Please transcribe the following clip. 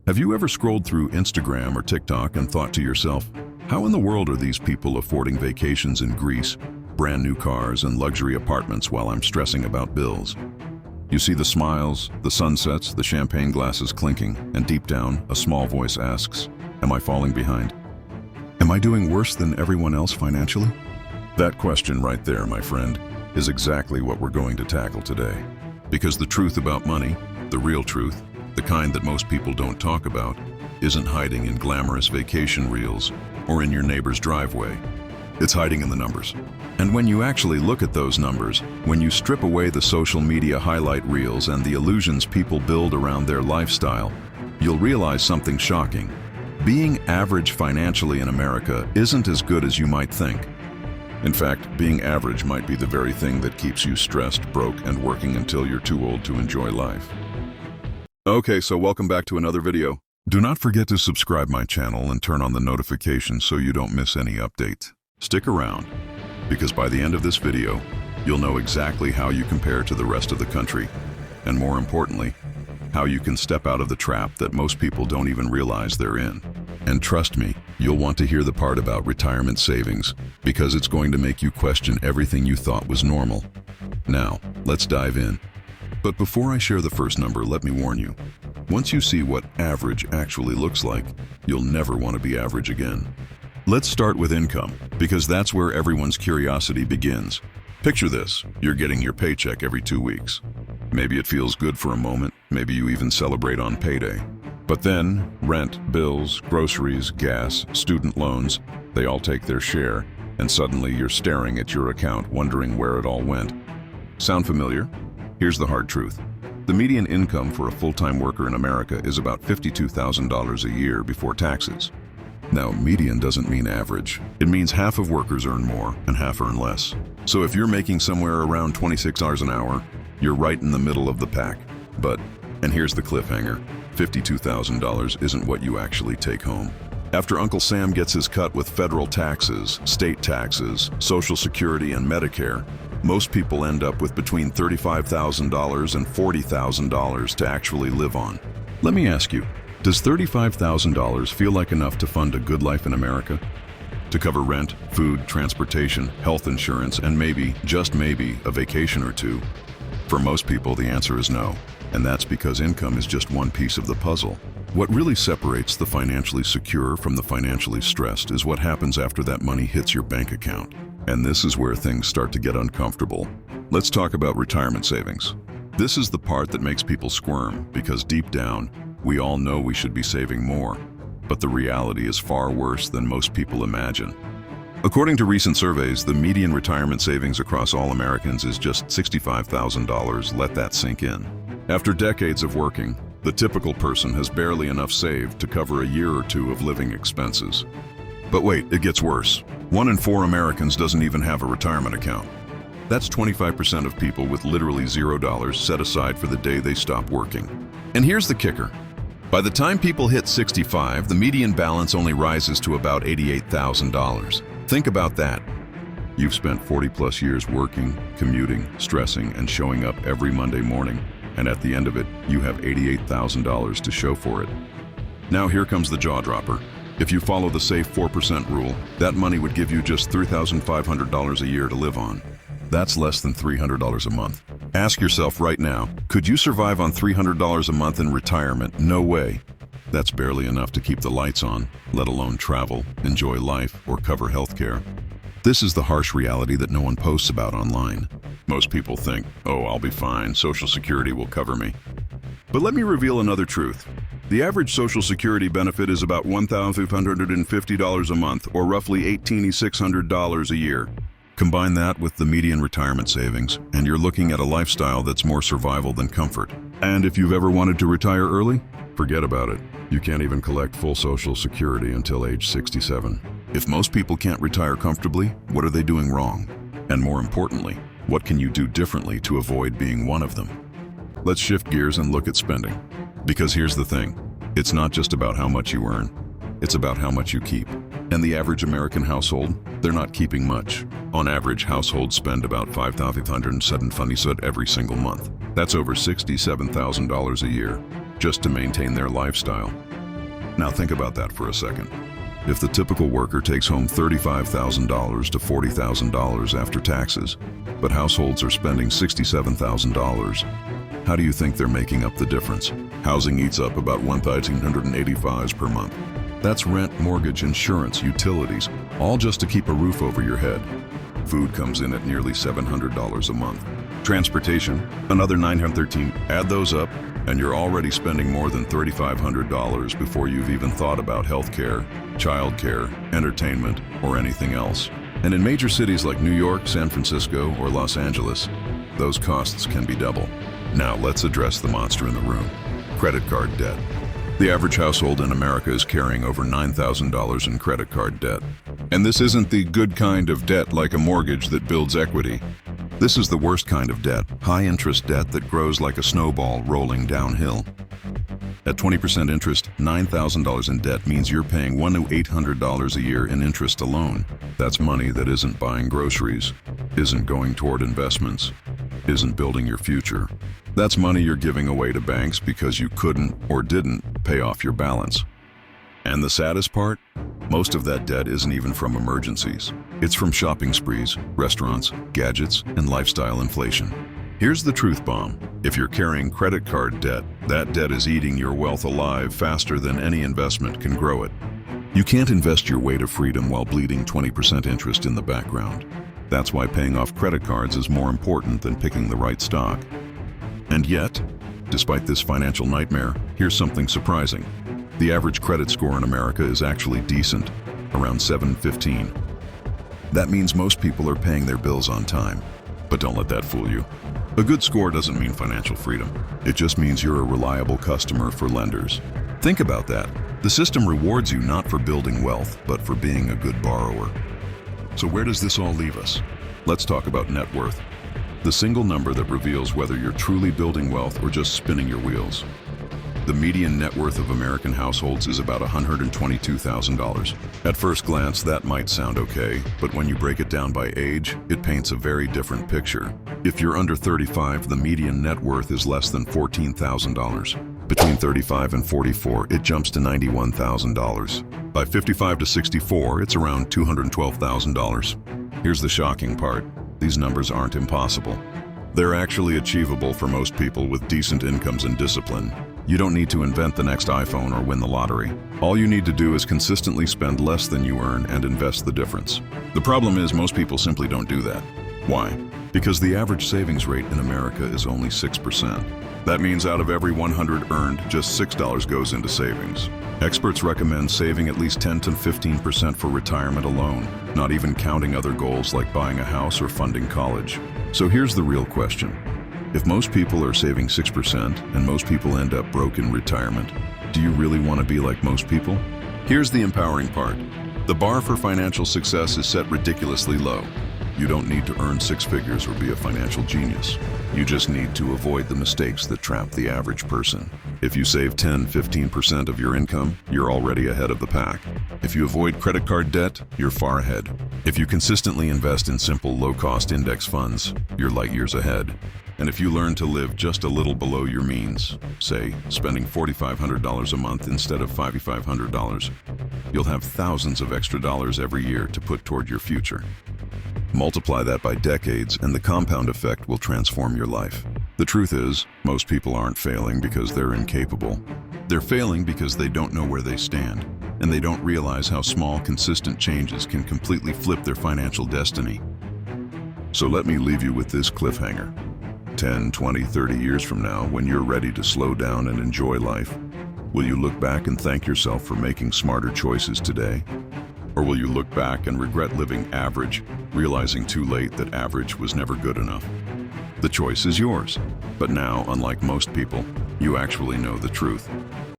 Have you ever scrolled through Instagram or TikTok and thought to yourself, how in the world are these people affording vacations in Greece, brand new cars and luxury apartments while I'm stressing about bills? You see the smiles, the sunsets, the champagne glasses clinking, and deep down, a small voice asks, am I falling behind? Am I doing worse than everyone else financially? That question right there, my friend, is exactly what we're going to tackle today. Because the truth about money, the real truth, the kind that most people don't talk about, isn't hiding in glamorous vacation reels or in your neighbor's driveway. It's hiding in the numbers. And when you actually look at those numbers, when you strip away the social media highlight reels and the illusions people build around their lifestyle, you'll realize something shocking. Being average financially in America isn't as good as you might think. In fact, being average might be the very thing that keeps you stressed, broke, and working until you're too old to enjoy life. Okay, so welcome back to another video. Do not forget to subscribe my channel and turn on the notifications so you don't miss any updates. Stick around, because by the end of this video, you'll know exactly how you compare to the rest of the country, and more importantly, how you can step out of the trap that most people don't even realize they're in. And trust me, you'll want to hear the part about retirement savings, because it's going to make you question everything you thought was normal. Now, let's dive in. But before I share the first number, let me warn you. Once you see what average actually looks like, you'll never want to be average again. Let's start with income, because that's where everyone's curiosity begins. Picture this, you're getting your paycheck every 2 weeks. Maybe it feels good for a moment, maybe you even celebrate on payday. But then, rent, bills, groceries, gas, student loans, they all take their share, and suddenly you're staring at your account wondering where it all went. Sound familiar? Here's the hard truth. The median income for a full-time worker in America is about $52,000 a year before taxes. Now, median doesn't mean average. It means half of workers earn more and half earn less. So if you're making somewhere around $26 an hour, you're right in the middle of the pack. But, and here's the cliffhanger, $52,000 isn't what you actually take home. After Uncle Sam gets his cut with federal taxes, state taxes, Social Security, and Medicare, most people end up with between $35,000 and $40,000 to actually live on. Let me ask you, does $35,000 feel like enough to fund a good life in America? To cover rent, food, transportation, health insurance, and maybe, just maybe, a vacation or two? For most people, the answer is no, and that's because income is just one piece of the puzzle. What really separates the financially secure from the financially stressed is what happens after that money hits your bank account. And this is where things start to get uncomfortable. Let's talk about retirement savings. This is the part that makes people squirm, because deep down, we all know we should be saving more. But the reality is far worse than most people imagine. According to recent surveys, the median retirement savings across all Americans is just $65,000. Let that sink in. After decades of working, the typical person has barely enough saved to cover a year or two of living expenses. But wait, it gets worse. 1 in 4 Americans doesn't even have a retirement account. That's 25% of people with literally $0 set aside for the day they stop working. And here's the kicker. By the time people hit 65, the median balance only rises to about $88,000. Think about that. You've spent 40+ years working, commuting, stressing, and showing up every Monday morning, and at the end of it, you have $88,000 to show for it. Now here comes the jaw dropper. If you follow the safe 4% rule, that money would give you just $3,500 a year to live on. That's less than $300 a month. Ask yourself right now, could you survive on $300 a month in retirement? No way. That's barely enough to keep the lights on, let alone travel, enjoy life, or cover healthcare. This is the harsh reality that no one posts about online. Most people think, oh, I'll be fine, Social Security will cover me. But let me reveal another truth. The average Social Security benefit is about $1,550 a month, or roughly $1,860 a year. Combine that with the median retirement savings, and you're looking at a lifestyle that's more survival than comfort. And if you've ever wanted to retire early, forget about it. You can't even collect full Social Security until age 67. If most people can't retire comfortably, what are they doing wrong? And more importantly, what can you do differently to avoid being one of them? Let's shift gears and look at spending. Because here's the thing, it's not just about how much you earn, it's about how much you keep. And the average American household, they're not keeping much. On average, households spend about $5,507 every single month. That's over $67,000 a year, just to maintain their lifestyle. Now think about that for a second. If the typical worker takes home $35,000 to $40,000 after taxes, but households are spending $67,000, how do you think they're making up the difference? Housing eats up about $1,385 per month. That's rent, mortgage, insurance, utilities, all just to keep a roof over your head. Food comes in at nearly $700 a month. Transportation, another $913. Add those up, and you're already spending more than $3,500 before you've even thought about healthcare, childcare, entertainment, or anything else. And in major cities like New York, San Francisco, or Los Angeles, those costs can be double. Now let's address the monster in the room: credit card debt. The average household in America is carrying over $9,000 in credit card debt. And this isn't the good kind of debt like a mortgage that builds equity. This is the worst kind of debt, high-interest debt that grows like a snowball rolling downhill. At 20% interest, $9,000 in debt means you're paying $100 to $800 a year in interest alone. That's money that isn't buying groceries, isn't going toward investments, isn't building your future. That's money you're giving away to banks because you couldn't or didn't pay off your balance. And the saddest part? Most of that debt isn't even from emergencies. It's from shopping sprees, restaurants, gadgets, and lifestyle inflation. Here's the truth bomb. If you're carrying credit card debt, that debt is eating your wealth alive faster than any investment can grow it. You can't invest your way to freedom while bleeding 20% interest in the background. That's why paying off credit cards is more important than picking the right stock. And yet, despite this financial nightmare, here's something surprising. The average credit score in America is actually decent, around 715. That means most people are paying their bills on time. But don't let that fool you. A good score doesn't mean financial freedom. It just means you're a reliable customer for lenders. Think about that. The system rewards you not for building wealth, but for being a good borrower. So where does this all leave us? Let's talk about net worth. The single number that reveals whether you're truly building wealth or just spinning your wheels. The median net worth of American households is about $122,000. At first glance, that might sound okay, but when you break it down by age, it paints a very different picture. If you're under 35, the median net worth is less than $14,000. Between 35 and 44, it jumps to $91,000. By 55 to 64, it's around $212,000. Here's the shocking part. These numbers aren't impossible. They're actually achievable for most people with decent incomes and discipline. You don't need to invent the next iPhone or win the lottery. All you need to do is consistently spend less than you earn and invest the difference. The problem is most people simply don't do that. Why? Because the average savings rate in America is only 6%. That means out of every 100 earned, just $6 goes into savings. Experts recommend saving at least 10 to 15% for retirement alone, not even counting other goals like buying a house or funding college. So here's the real question. If most people are saving 6% and most people end up broke in retirement, do you really want to be like most people? Here's the empowering part. The bar for financial success is set ridiculously low. You don't need to earn six figures or be a financial genius. You just need to avoid the mistakes that trap the average person. If you save 10–15% of your income, you're already ahead of the pack. If you avoid credit card debt, you're far ahead. If you consistently invest in simple, low-cost index funds, you're light years ahead. And if you learn to live just a little below your means, say, spending $4,500 a month instead of $5,500, you'll have thousands of extra dollars every year to put toward your future. Multiply that by decades, and the compound effect will transform your life. The truth is, most people aren't failing because they're incapable. They're failing because they don't know where they stand, and they don't realize how small, consistent changes can completely flip their financial destiny. So let me leave you with this cliffhanger. 10, 20, 30 years from now, when you're ready to slow down and enjoy life, will you look back and thank yourself for making smarter choices today? Or will you look back and regret living average, realizing too late that average was never good enough? The choice is yours. But now, unlike most people, you actually know the truth.